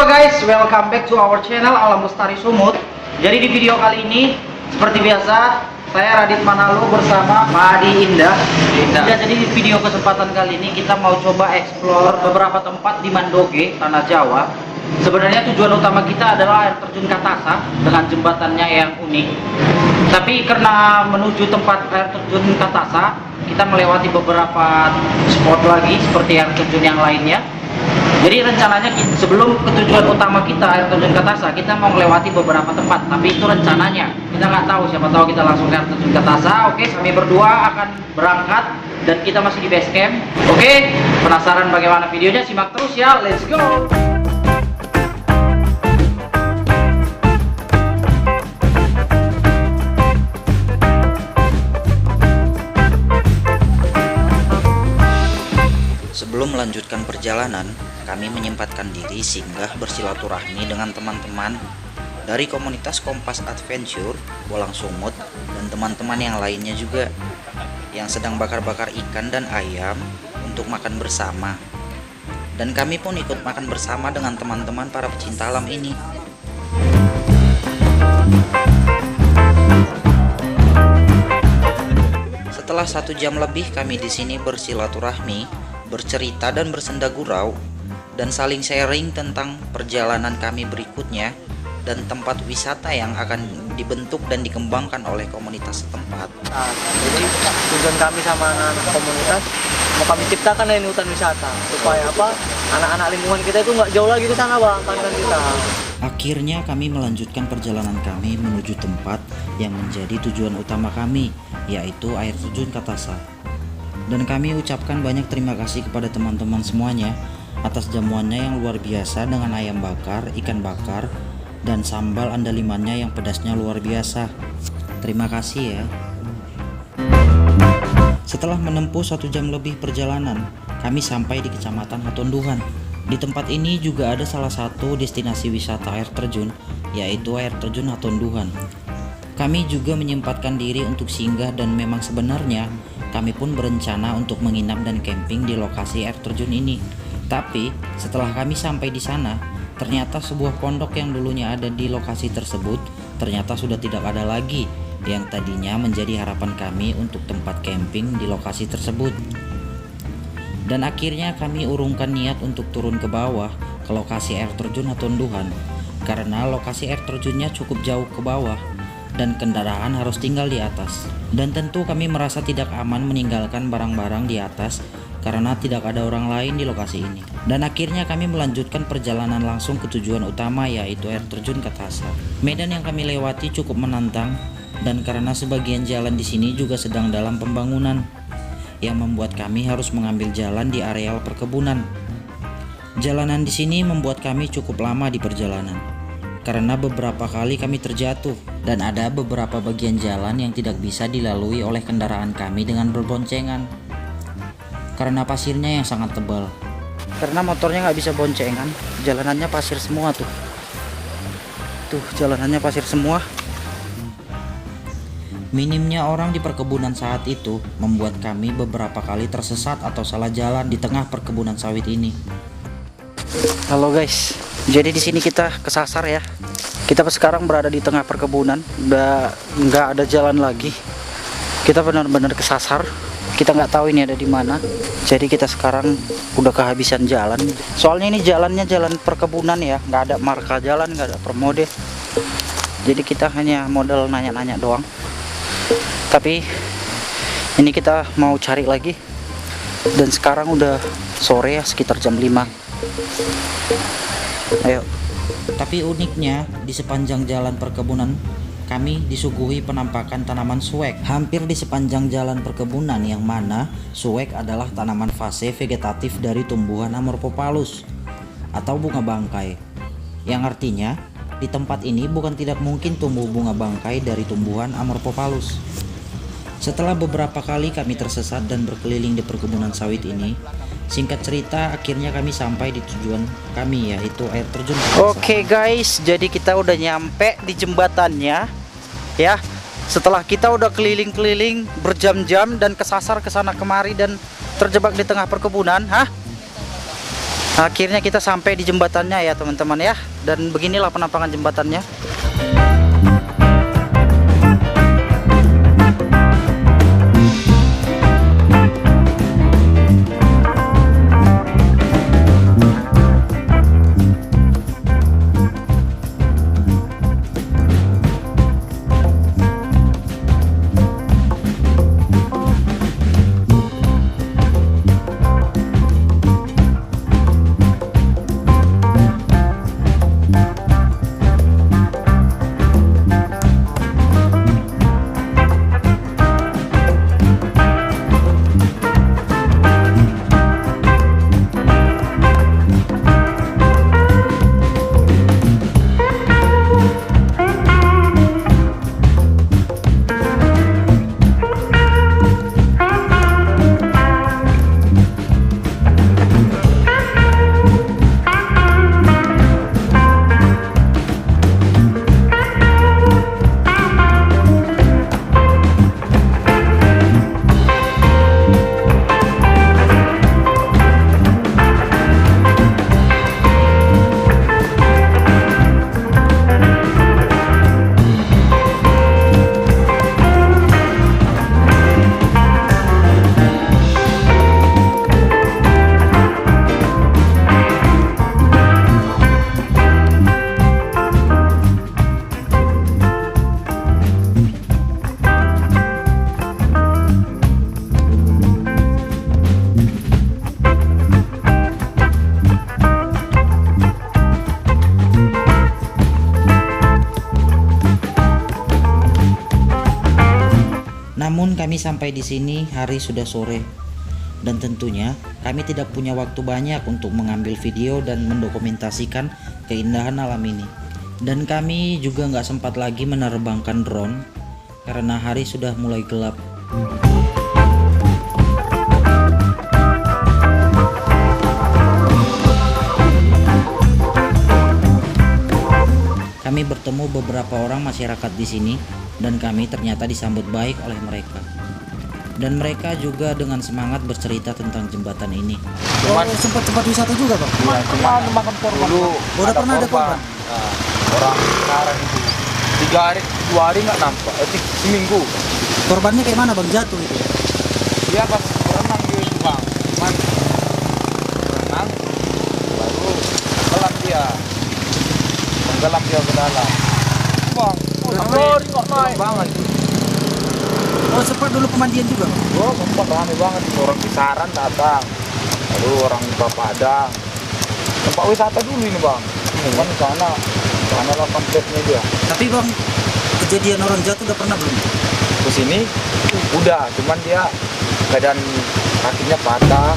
Halo guys, welcome back to our channel Alam Lestari Sumut. Jadi di video kali ini seperti biasa saya Radit Manalo bersama Pak Adi Indah. Jadi di video kesempatan kali ini kita mau coba explore beberapa tempat di Mandoge, Tanah Jawa. Sebenarnya tujuan utama kita adalah air terjun Katasa dengan jembatannya yang unik. Tapi karena menuju tempat air terjun Katasa, kita melewati beberapa spot lagi seperti air terjun yang lainnya. Jadi rencananya sebelum ke tujuan utama kita air terjun Katasa, kita mau melewati beberapa tempat. Tapi itu rencananya, kita nggak tahu, siapa tahu kita langsung ke air terjun Katasa. Oke, kami berdua akan berangkat dan kita masih di base camp. Oke, penasaran bagaimana videonya? Simak terus ya, let's go. Sebelum melanjutkan perjalanan, kami menyempatkan diri singgah bersilaturahmi dengan teman-teman dari komunitas Kompas Adventure, Bolang Sumut, dan teman-teman yang lainnya juga yang sedang bakar-bakar ikan dan ayam untuk makan bersama. Dan kami pun ikut makan bersama dengan teman-teman para pecinta alam ini. Setelah 1 jam lebih kami di sini bersilaturahmi, bercerita dan bersenda gurau, dan saling sharing tentang perjalanan kami berikutnya dan tempat wisata yang akan dibentuk dan dikembangkan oleh komunitas setempat. Jadi tujuan kami sama anak-anak komunitas mau kami ciptakan ini hutan wisata supaya apa, anak-anak lingkungan kita itu nggak jauh lagi ke sana bang, pandan kita. Akhirnya kami melanjutkan perjalanan kami menuju tempat yang menjadi tujuan utama kami, yaitu air terjun Katasa. Dan kami ucapkan banyak terima kasih kepada teman-teman semuanya atas jamuannya yang luar biasa dengan ayam bakar, ikan bakar, dan sambal andalimannya yang pedasnya luar biasa. Terima kasih ya. Setelah menempuh 1 jam lebih perjalanan, kami sampai di Kecamatan Hatonduhan. Di tempat ini juga ada salah satu destinasi wisata air terjun, yaitu air terjun Hatonduhan. Kami juga menyempatkan diri untuk singgah dan memang sebenarnya kami pun berencana untuk menginap dan camping di lokasi air terjun ini. Tapi setelah kami sampai di sana, ternyata sebuah pondok yang dulunya ada di lokasi tersebut ternyata sudah tidak ada lagi, yang tadinya menjadi harapan kami untuk tempat camping di lokasi tersebut. Dan akhirnya kami urungkan niat untuk turun ke bawah ke lokasi air terjun Hatonduhan, karena lokasi air terjunnya cukup jauh ke bawah dan kendaraan harus tinggal di atas. Dan tentu kami merasa tidak aman meninggalkan barang-barang di atas karena tidak ada orang lain di lokasi ini. Dan akhirnya kami melanjutkan perjalanan langsung ke tujuan utama, yaitu air terjun Katasa. Medan yang kami lewati cukup menantang, dan karena sebagian jalan di sini juga sedang dalam pembangunan, yang membuat kami harus mengambil jalan di areal perkebunan. Jalanan di sini membuat kami cukup lama di perjalanan, karena beberapa kali kami terjatuh, dan ada beberapa bagian jalan yang tidak bisa dilalui oleh kendaraan kami dengan berboncengan karena pasirnya yang sangat tebal. Karena motornya nggak bisa boncengan, jalanannya pasir semua tuh. Tuh jalanannya pasir semua. Minimnya orang di perkebunan saat itu membuat kami beberapa kali tersesat atau salah jalan di tengah perkebunan sawit ini. Halo guys, jadi di sini kita kesasar ya. Kita sekarang berada di tengah perkebunan, udah nggak ada jalan lagi. Kita benar-benar kesasar. Kita nggak tahu ini ada di mana. Jadi kita sekarang udah kehabisan jalan. Soalnya ini jalannya jalan perkebunan ya, nggak ada marka jalan, nggak ada permode. Jadi kita hanya modal nanya-nanya doang. Tapi ini kita mau cari lagi. Dan sekarang udah sore ya, sekitar jam 5. Ayo. Tapi uniknya di sepanjang jalan perkebunan kami disuguhi penampakan tanaman suek hampir di sepanjang jalan perkebunan, yang mana suek adalah tanaman fase vegetatif dari tumbuhan Amorphophallus atau bunga bangkai, yang artinya di tempat ini bukan tidak mungkin tumbuh bunga bangkai dari tumbuhan Amorphophallus. Setelah beberapa kali kami tersesat dan berkeliling di perkebunan sawit ini, singkat cerita akhirnya kami sampai di tujuan kami, yaitu air terjun Katasa. Oke guys, jadi kita udah nyampe di jembatannya ya. Setelah kita udah keliling-keliling berjam-jam dan kesasar kesana kemari dan terjebak di tengah perkebunan, Akhirnya kita sampai di jembatannya ya teman-teman ya. Dan beginilah penampakan jembatannya. Namun kami sampai di sini hari sudah sore dan tentunya kami tidak punya waktu banyak untuk mengambil video dan mendokumentasikan keindahan alam ini. Dan kami juga nggak sempat lagi menerbangkan drone karena hari sudah mulai gelap. Kami bertemu beberapa orang masyarakat di sini dan kami ternyata disambut baik oleh mereka. Dan mereka juga dengan semangat bercerita tentang jembatan ini. Sempat wisata juga Bang? Cuma makan korban dulu. Udah pernah ada korban? Nah, orang sekarang itu 3 hari 2 hari nggak nampak, seminggu. Korbannya kayak mana Bang, jatuh itu? Dia pas berenang gitu Bang, cuman berenang baru tenggelam dia ke dalam. Bang, nggak naik banget. Oh, sempat dulu pemandian juga Bang? Oh, sempat rame banget, orang kisaran datang, lalu orang Padang. Tempat wisata dulu ini Bang, cuman di sana lah kompleksnya dia. Tapi Bang, kejadian orang jatuh udah pernah belum? Ke sini udah, cuman dia keadaan kakinya patah.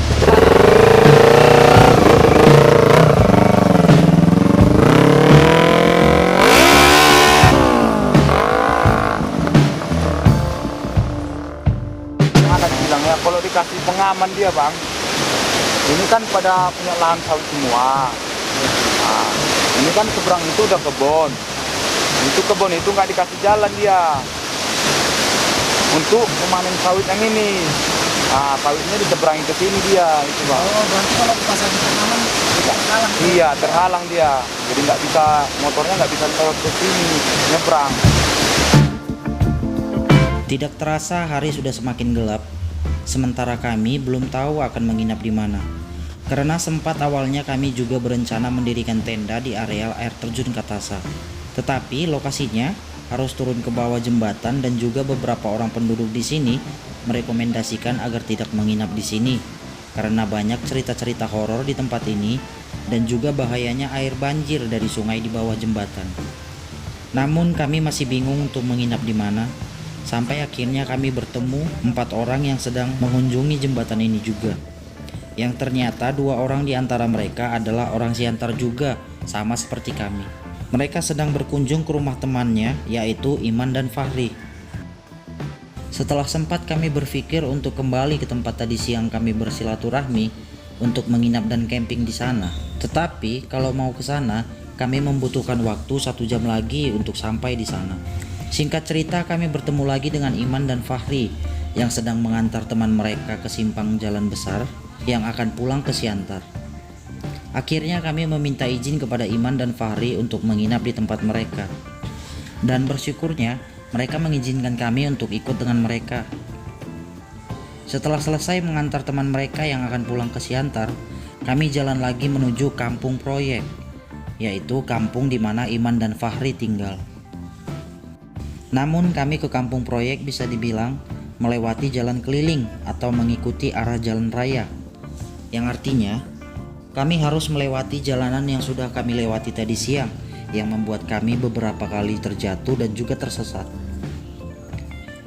Ada bilangnya kalau dikasih pengaman dia Bang, ini kan pada punya lahan sawit semua. Nah, ini kan seberang itu udah kebun. Itu kebun itu nggak dikasih jalan dia untuk memanen sawit yang ini. Nah, sawitnya diseberangin ke sini dia, itu Bang. Oh, berarti kalau pasang pengaman terhalang? Iya, terhalang dia. Jadi nggak bisa, motornya nggak bisa lewat ke sini, nyebrang. Tidak terasa hari sudah semakin gelap. Sementara kami belum tahu akan menginap di mana. Karena sempat awalnya kami juga berencana mendirikan tenda di areal air terjun Katasa. Tetapi lokasinya harus turun ke bawah jembatan dan juga beberapa orang penduduk di sini merekomendasikan agar tidak menginap di sini karena banyak cerita-cerita horor di tempat ini dan juga bahayanya air banjir dari sungai di bawah jembatan. Namun kami masih bingung untuk menginap di mana sampai akhirnya kami bertemu 4 orang yang sedang mengunjungi jembatan ini juga. Yang ternyata 2 orang di antara mereka adalah orang Siantar juga, sama seperti kami. Mereka sedang berkunjung ke rumah temannya, yaitu Iman dan Fahri. Setelah sempat kami berpikir untuk kembali ke tempat tadi siang kami bersilaturahmi untuk menginap dan camping di sana. Tetapi kalau mau ke sana, kami membutuhkan waktu 1 jam lagi untuk sampai di sana. Singkat cerita, kami bertemu lagi dengan Iman dan Fahri yang sedang mengantar teman mereka ke simpang jalan besar yang akan pulang ke Siantar. Akhirnya kami meminta izin kepada Iman dan Fahri untuk menginap di tempat mereka. Dan bersyukurnya mereka mengizinkan kami untuk ikut dengan mereka. Setelah selesai mengantar teman mereka yang akan pulang ke Siantar, kami jalan lagi menuju kampung proyek, yaitu kampung di mana Iman dan Fahri tinggal. Namun kami ke kampung proyek bisa dibilang melewati jalan keliling atau mengikuti arah jalan raya, yang artinya kami harus melewati jalanan yang sudah kami lewati tadi siang, yang membuat kami beberapa kali terjatuh dan juga tersesat.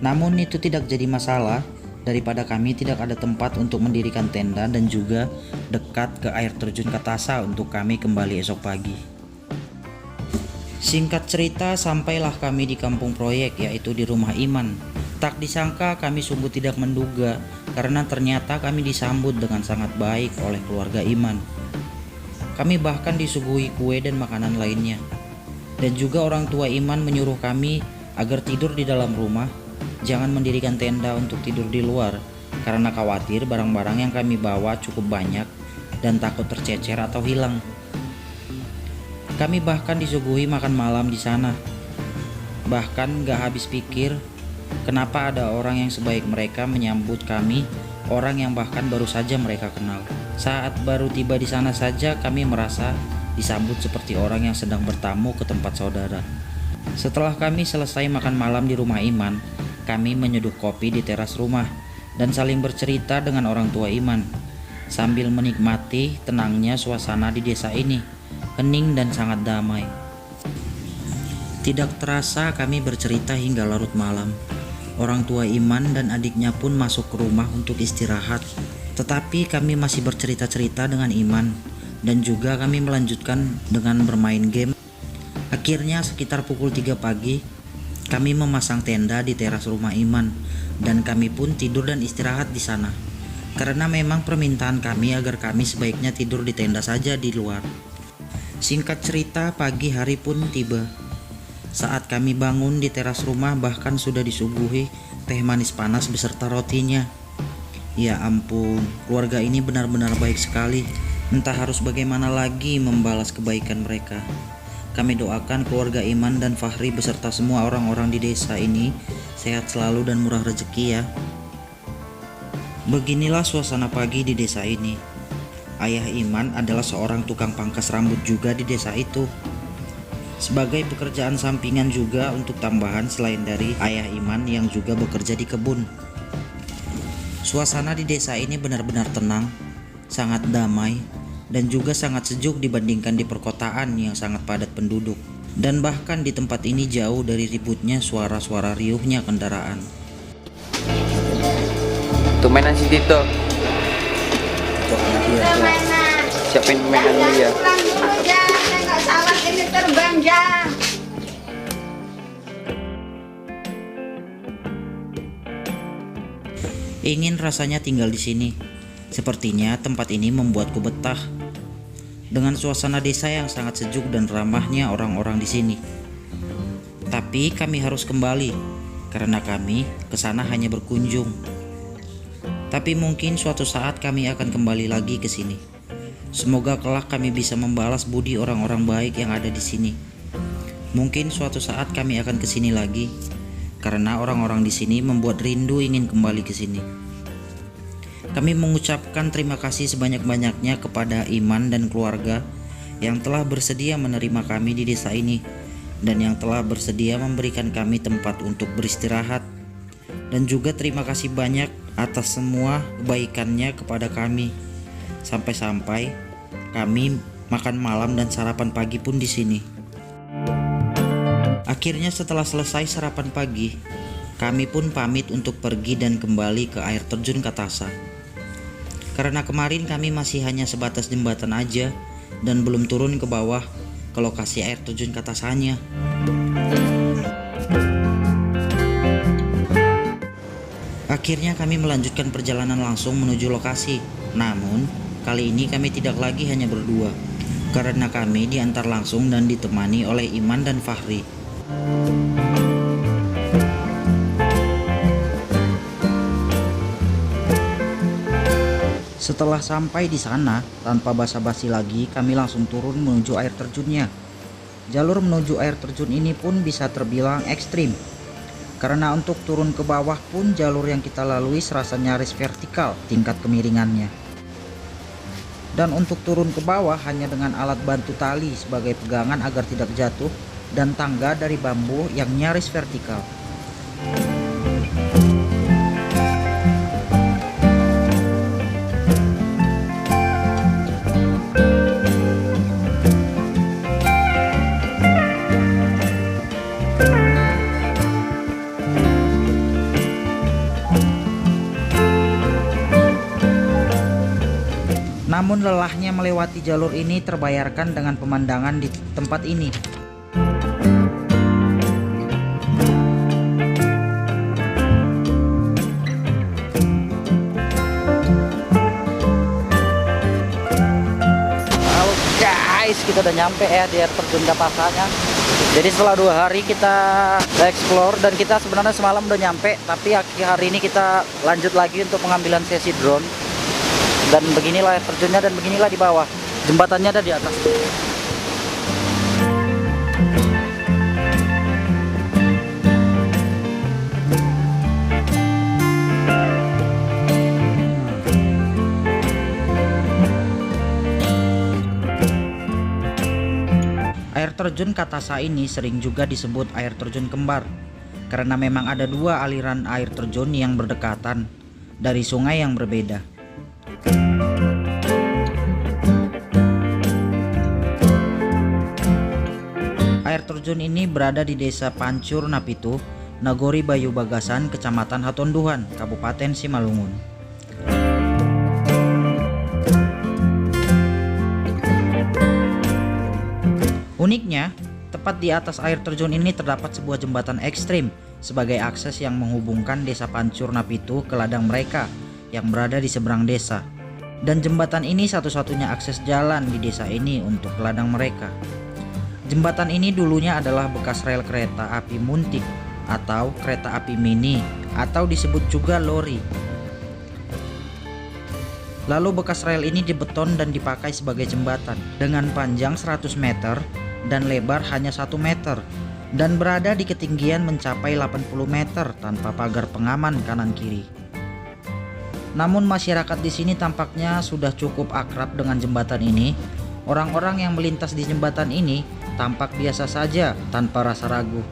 Namun itu tidak jadi masalah, daripada kami tidak ada tempat untuk mendirikan tenda dan juga dekat ke air terjun Katasa untuk kami kembali esok pagi. Singkat cerita, sampailah kami di kampung proyek, yaitu di rumah Iman. Tak disangka kami sungguh tidak menduga, karena ternyata kami disambut dengan sangat baik oleh keluarga Iman. Kami bahkan disuguhi kue dan makanan lainnya. Dan juga orang tua Iman menyuruh kami agar tidur di dalam rumah, jangan mendirikan tenda untuk tidur di luar, karena khawatir barang-barang yang kami bawa cukup banyak dan takut tercecer atau hilang. Kami bahkan disuguhi makan malam di sana. Bahkan gak habis pikir, kenapa ada orang yang sebaik mereka menyambut kami, orang yang bahkan baru saja mereka kenal. Saat baru tiba di sana saja kami merasa disambut seperti orang yang sedang bertamu ke tempat saudara. Setelah kami selesai makan malam di rumah Iman, kami menyeduh kopi di teras rumah dan saling bercerita dengan orang tua Iman, sambil menikmati tenangnya suasana di desa ini, hening dan sangat damai. Tidak terasa kami bercerita hingga larut malam. Orang tua Iman dan adiknya pun masuk ke rumah untuk istirahat. Tetapi kami masih bercerita-cerita dengan Iman, dan juga kami melanjutkan dengan bermain game. Akhirnya sekitar pukul 3 pagi, kami memasang tenda di teras rumah Iman, dan kami pun tidur dan istirahat di sana. Karena memang permintaan kami agar kami sebaiknya tidur di tenda saja di luar. Singkat cerita, pagi hari pun tiba. Saat kami bangun di teras rumah, bahkan sudah disuguhi teh manis panas beserta rotinya. Ya ampun, keluarga ini benar-benar baik sekali. Entah harus bagaimana lagi membalas kebaikan mereka. Kami doakan keluarga Iman dan Fahri beserta semua orang-orang di desa ini sehat selalu dan murah rezeki ya. Beginilah suasana pagi di desa ini. Ayah Iman adalah seorang tukang pangkas rambut juga di desa itu. Sebagai pekerjaan sampingan juga untuk tambahan selain dari ayah Iman yang juga bekerja di kebun. Suasana di desa ini benar-benar tenang, sangat damai, dan juga sangat sejuk dibandingkan di perkotaan yang sangat padat penduduk. Dan bahkan di tempat ini jauh dari ributnya suara-suara riuhnya kendaraan. Mainan si Tito. Siapin mainan dia. Pulang dulu ya, saya nggak salah ini terbang ya. Ingin rasanya tinggal di sini. Sepertinya tempat ini membuatku betah. Dengan suasana desa yang sangat sejuk dan ramahnya orang-orang di sini. Tapi kami harus kembali karena kami ke sana hanya berkunjung. Tapi mungkin suatu saat kami akan kembali lagi ke sini. Semoga kelak kami bisa membalas budi orang-orang baik yang ada di sini. Mungkin suatu saat kami akan ke sini lagi, karena orang-orang di sini membuat rindu ingin kembali ke sini. Kami mengucapkan terima kasih sebanyak-banyaknya kepada Iman dan keluarga yang telah bersedia menerima kami di desa ini, dan yang telah bersedia memberikan kami tempat untuk beristirahat. Dan juga terima kasih banyak atas semua kebaikannya kepada kami. Sampai-sampai kami makan malam dan sarapan pagi pun di sini. Akhirnya setelah selesai sarapan pagi, kami pun pamit untuk pergi dan kembali ke air terjun Katasa. Karena kemarin kami masih hanya sebatas jembatan aja dan belum turun ke bawah ke lokasi air terjun Katasanya. Akhirnya kami melanjutkan perjalanan langsung menuju lokasi. Namun, kali ini kami tidak lagi hanya berdua, karena kami diantar langsung dan ditemani oleh Iman dan Fahri. Setelah sampai di sana, tanpa basa-basi lagi, kami langsung turun menuju air terjunnya. Jalur menuju air terjun ini pun bisa terbilang ekstrim, karena untuk turun ke bawah pun jalur yang kita lalui serasa nyaris vertikal tingkat kemiringannya. Dan untuk turun ke bawah hanya dengan alat bantu tali sebagai pegangan agar tidak jatuh, dan tangga dari bambu yang nyaris vertikal. Namun lelahnya melewati jalur ini terbayarkan dengan pemandangan di tempat ini. Halo guys, kita udah nyampe ya di air terjun Kapasanya. Jadi setelah 2 hari kita explore dan kita sebenarnya semalam udah nyampe, tapi hari ini kita lanjut lagi untuk pengambilan sesi drone. Dan beginilah air terjunnya dan beginilah di bawah. Jembatannya ada di atas. Air terjun Katasa ini sering juga disebut air terjun kembar, karena memang ada 2 aliran air terjun yang berdekatan dari sungai yang berbeda. Air terjun ini berada di Desa Pancur Napitu, Nagori Bayu Bagasan, Kecamatan Hatonduhan, Kabupaten Simalungun. Uniknya, tepat di atas air terjun ini terdapat sebuah jembatan ekstrim sebagai akses yang menghubungkan Desa Pancur Napitu ke ladang mereka yang berada di seberang desa. Dan jembatan ini satu-satunya akses jalan di desa ini untuk ke ladang mereka. Jembatan ini dulunya adalah bekas rel kereta api Muntik atau kereta api mini atau disebut juga lori. Lalu bekas rel ini dibeton dan dipakai sebagai jembatan dengan panjang 100 meter dan lebar hanya 1 meter dan berada di ketinggian mencapai 80 meter tanpa pagar pengaman kanan kiri. Namun masyarakat di sini tampaknya sudah cukup akrab dengan jembatan ini. Orang-orang yang melintas di jembatan ini tampak biasa saja tanpa rasa ragu.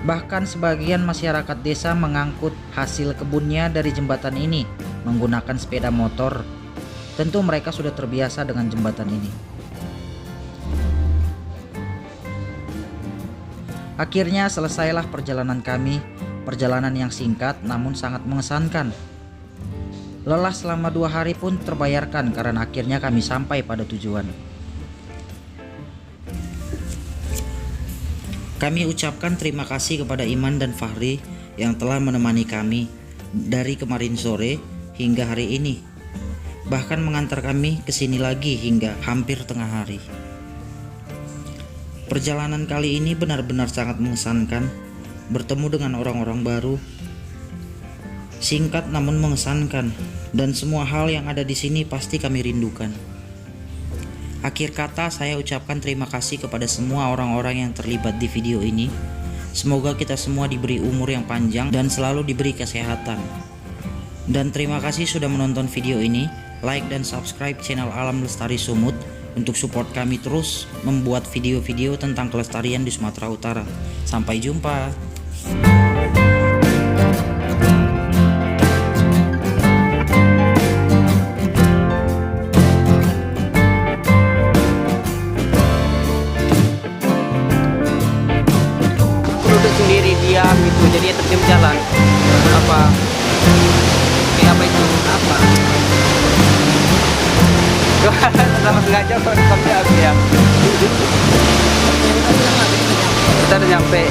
Bahkan sebagian masyarakat desa mengangkut hasil kebunnya dari jembatan ini menggunakan sepeda motor. Tentu mereka sudah terbiasa dengan jembatan ini. Akhirnya selesailah perjalanan kami, perjalanan yang singkat namun sangat mengesankan. Lelah selama 2 hari pun terbayarkan karena akhirnya kami sampai pada tujuan. Kami ucapkan terima kasih kepada Iman dan Fahri yang telah menemani kami dari kemarin sore hingga hari ini. Bahkan mengantar kami ke sini lagi hingga hampir tengah hari. Perjalanan kali ini benar-benar sangat mengesankan, bertemu dengan orang-orang baru. Singkat namun mengesankan, dan semua hal yang ada di sini pasti kami rindukan. Akhir kata saya ucapkan terima kasih kepada semua orang-orang yang terlibat di video ini. Semoga kita semua diberi umur yang panjang dan selalu diberi kesehatan. Dan terima kasih sudah menonton video ini. Like dan subscribe channel Alam Lestari Sumut untuk support kami terus membuat video-video tentang kelestarian di Sumatera Utara. Sampai jumpa. Sendiri diam gitu, jadi terjun jalan apa kayak apa itu apa sama sengaja tapi aku ya kita udah nyampe